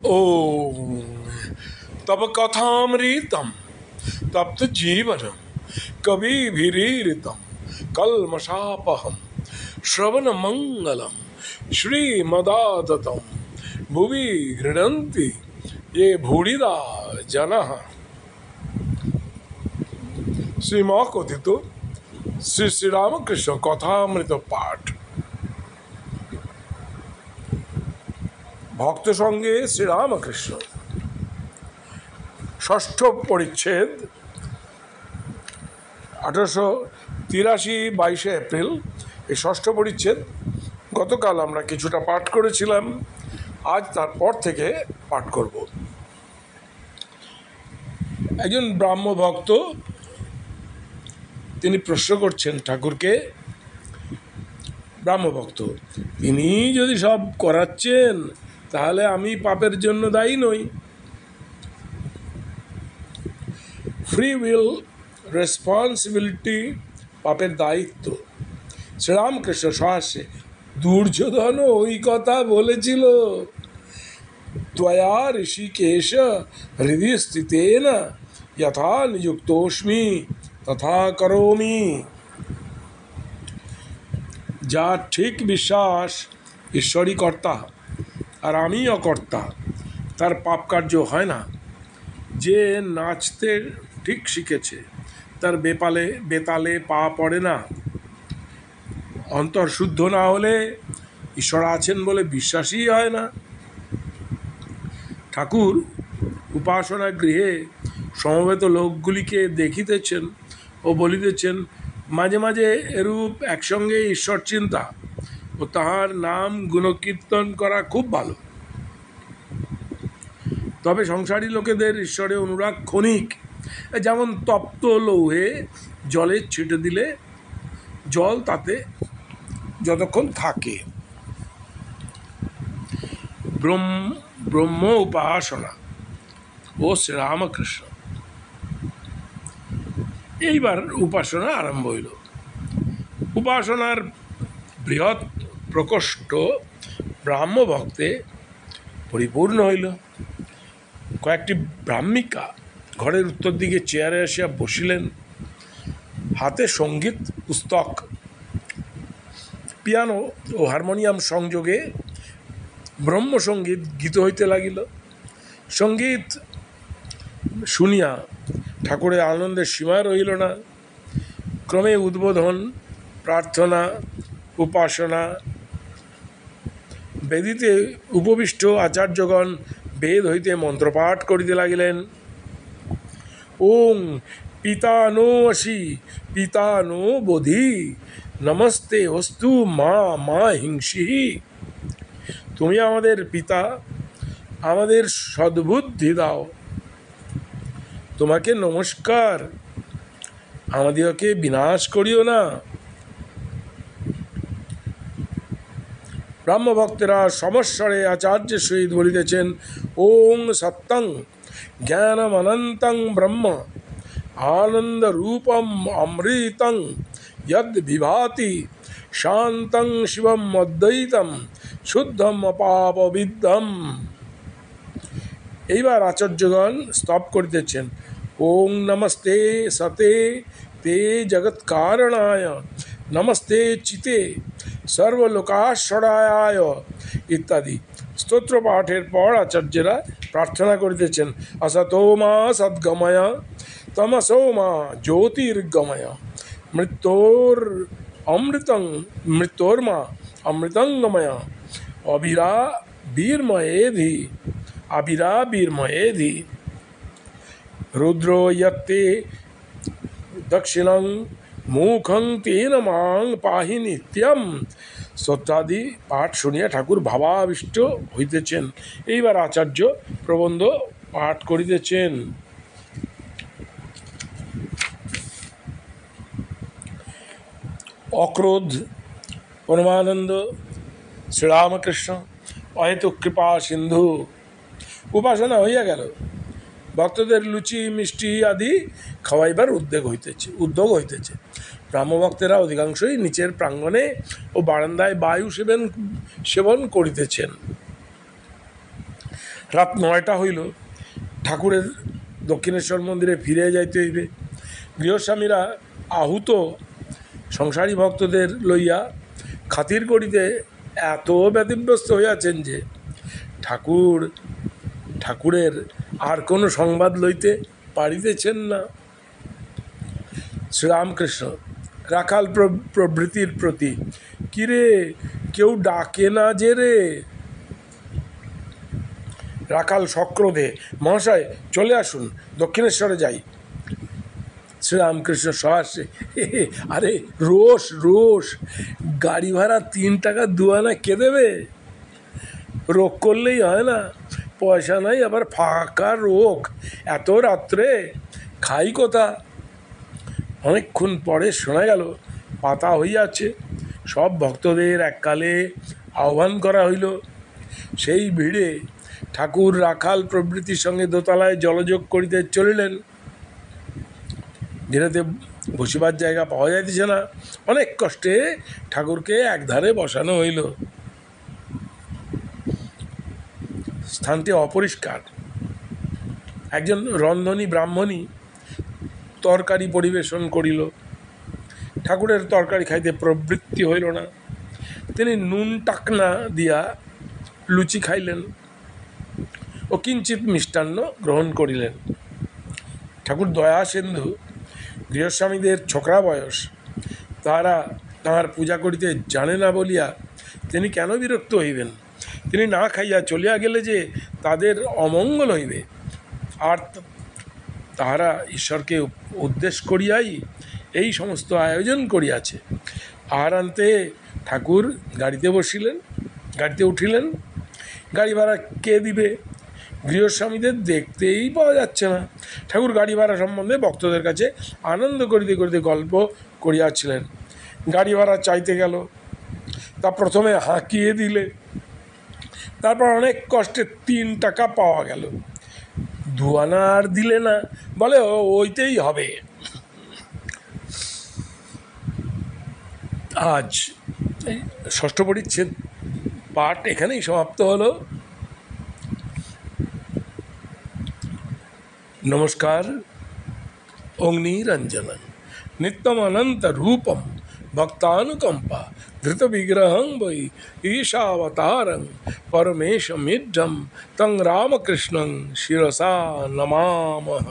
ओम तब कथामृतम तप्त जीवनम कविभिरीरितम कल्मषापहम श्रवण मंगलम श्रीमदाततम भुवि गृह्णन्ति ये भूरिदा जनः। श्रीमा कथित শ্রী শ্রীরামকৃষ্ণ কথামৃত পাঠ। ভক্ত সঙ্গে শ্রীরামকৃষ্ণ, ষষ্ঠ পরিচ্ছেদ, 1883, 22 এপ্রিল। এই ষষ্ঠ পরিচ্ছেদ গতকাল আমরা কিছুটা পাঠ করেছিলাম, আজ তারপর থেকে পাঠ করব। একজন ব্রাহ্ম ভক্ত তিনি প্রশ্ন করছেন ঠাকুরকে, ব্রাহ্মভক্ত, তিনি যদি সব করাচ্ছেন তাহলে আমি পাপের জন্য দায়ী নই। ফ্রি উইল, রেসপন্সিবিলিটি, পাপের দায়িত্ব। শ্রীরামকৃষ্ণ সহাস্যে, দুর্যোধন ওই কথা বলেছিল, ত্বয়া ঋষিকেশ হৃদয় স্থিতেন যথা নিযুক্তোস্মি তথা করোমি। যার ঠিক বিশ্বাস ঈশ্বরই কর্তা আর আমি অকর্তা, তার পাপ কার্য হয় না। যে নাচতে ঠিক শিখেছে তার বেতালে পা পড়ে না। অন্তর শুদ্ধ না হলে ঈশ্বর আছেন বলে বিশ্বাসই হয় না। ঠাকুর উপাসনা গৃহে সমবেত লোকগুলিকে দেখিতেছেন ও বলিতেছেন, মাঝে মাঝে এরূপ একসঙ্গে ঈশ্বর চিন্তা ও তাহার নাম গুণকীর্তন করা খুব ভালো। তবে সংসারী লোকেদের ঈশ্বরে অনুরাগ ক্ষণিক, যেমন তপ্ত লৌহে জলে ছিটে দিলে জল তাতে যতক্ষণ থাকে। ব্রহ্ম উপাসনা ও শ্রীরামকৃষ্ণ। এইবার উপাসনা আরম্ভ হইল। উপাসনার বৃহৎ প্রকোষ্ঠ ব্রাহ্ম ভক্তে পরিপূর্ণ হইল। কয়েকটি ব্রাহ্মিকা ঘরের উত্তর দিকে চেয়ারে আসিয়া বসিলেন, হাতে সঙ্গীত পুস্তক, পিয়ানো ও হারমোনিয়াম সংযোগে ব্রহ্মসঙ্গীত গীত হইতে লাগিল। সঙ্গীত শুনিয়া ঠাকুরের আনন্দের সীমা রহিল না। ক্রমে উদ্বোধন, প্রার্থনা, উপাসনা। বেদিতে উপবিষ্ট আচার্যগণ বেদ হইতে মন্ত্রপাঠ করিতে লাগিলেন। ওং পিতা নো অসি পিতা নো বোধি নমস্তে অস্তু মা মা হিংসি। তুমি আমাদের পিতা, আমাদের সদ্বুদ্ধি দাও। তোমাকে নমস্কার, আমাদিওকে বিনাশ করিও না। ব্রাহ্মভক্তেরা সমস্বরে আচার্যের সহিত বলিতেছেন, ওং সত্যং জ্ঞানম অনন্তং ব্রহ্ম আনন্দ রূপম অমৃতং যদ বিভাতি শান্তং শিবম অদ্বৈতম শুদ্ধম অপাপবিদ্ধম। এইবার আচার্যগণ স্তব করিতেছেন, ওং নমস্তে সতে তে জগৎকারণায় নমস্তে চিতে সর্বলোকাশ্রয়ায় ইত্যাদি স্তোত্র পাঠের পর আচার্যরা প্রার্থনা করিতেছেন, অসতো মা সদ্গময় তমসো মা জ্যোতির্গময় মৃত্যুর্মা অমৃতঙ্গময় আবিরাবির্ময়েধি রুদ্র ইয়ত্তে দক্ষিণং মুখং তেন মাং পাহি নিত্যম। স্তোত্রাদি পাঠ শুনিয়া ঠাকুর ভাবাবিষ্ট হইতেছেন। এইবার আচার্য প্রবন্ধ পাঠ করিতেছেন। অক্রোধ, পরমানন্দ, শ্রীরামকৃষ্ণ, অহেতুক কৃপা সিন্ধু। উপাসনা হইয়া গেল। ভক্তদের লুচি মিষ্টি আদি খাওয়াইবার উদ্যোগ হইতেছে। ব্রাহ্মভক্তেরা অধিকাংশই নিচের প্রাঙ্গণে ও বারান্দায় বায়ু সেবন করিতেছেন। রাত 9টা হইল, ঠাকুরের দক্ষিণেশ্বর মন্দিরে ফিরে যাইতে হইবে। গৃহস্বামীরা আহুত সংসারী ভক্তদের লইয়া খাতির করিতে এত ব্যতিব্যস্ত হইয়াছেন যে ঠাকুরের আর কোনো সংবাদ লইতে পারিতেছেন না। শ্রীরামকৃষ্ণ রাখাল প্রভৃতির প্রতি, কিরে কেউ ডাকে না যে রে? রাখাল সক্রোধে, মহাশয় চলে আসুন, দক্ষিণেশ্বরে যাই। শ্রীরামকৃষ্ণ সহাস্যে, আরে রোষ রোষ, গাড়ি ভাড়া 3 টাকা 2 আনা কে দেবে? রোগ করলেই হয় না, পয়সা নাই আবার ফাঁকা রোগ, এত রাত্রে খাই কোথা? অনেকক্ষণ পরে শোনা গেল পাতা হইয়াছে। সব ভক্তদের এককালে আহ্বান করা হইল। সেই ভিড়ে ঠাকুর রাখাল প্রভৃতির সঙ্গে দোতলায় জলযোগ করিতে চলিলেন। যেটাতে বসিবার জায়গা পাওয়া যাইতেছে না, অনেক কষ্টে ঠাকুরকে একধারে বসানো হইল। স্থানটি অপরিষ্কার। একজন রন্ধনী ব্রাহ্মণী তরকারি পরিবেশন করিল। ঠাকুরের তরকারি খাইতে প্রবৃত্তি হইল না। তিনি নুন টাকনা দিয়া লুচি খাইলেন ও কিঞ্চিত মিষ্টান্ন গ্রহণ করিলেন। ঠাকুর দয়া সিন্ধু, গৃহস্বামীদের ছোকরা বয়স, তাহারা তাহার পূজা করিতে জানে না বলিয়া তিনি কেন বিরক্ত হইবেন? তিনি না খাইয়া চলিয়া গেলে যে তাদের অমঙ্গল হইবে, আর তাহারা ঈশ্বরকে উদ্দেশ্য করিয়াই এই সমস্ত আয়োজন করিয়াছে। আহারান্তে ঠাকুর গাড়িতে উঠিলেন। গাড়ি ভাড়া কে দিবে? গৃহস্বামীদের দেখতেই পাওয়া যাচ্ছে না। ঠাকুর গাড়ি ভাড়া সম্বন্ধে ভক্তদের কাছে আনন্দ করিতে করিতে গল্প করিয়াছিলেন। গাড়ি ভাড়া চাইতে গেল, তা প্রথমে হাঁকিয়ে দিলে, তারপর অনেক কষ্টে 3 টাকা পাওয়া গেল। 2 আনা আর দিলে না, বলে ওইতেই হবে। আজ ষষ্ঠ পরিচ্ছেদ পাঠ এখানেই সমাপ্ত হলো। নমস্কার। অগ্নিরঞ্জনম নিত্যমনন্ত রূপম ভক্তানুকম্পা ধৃত বিগ্রহং বৈ ঈশাবতারং পরমেশমিড্ঢম তং রামকৃষ্ণং শিরসা নমামঃ।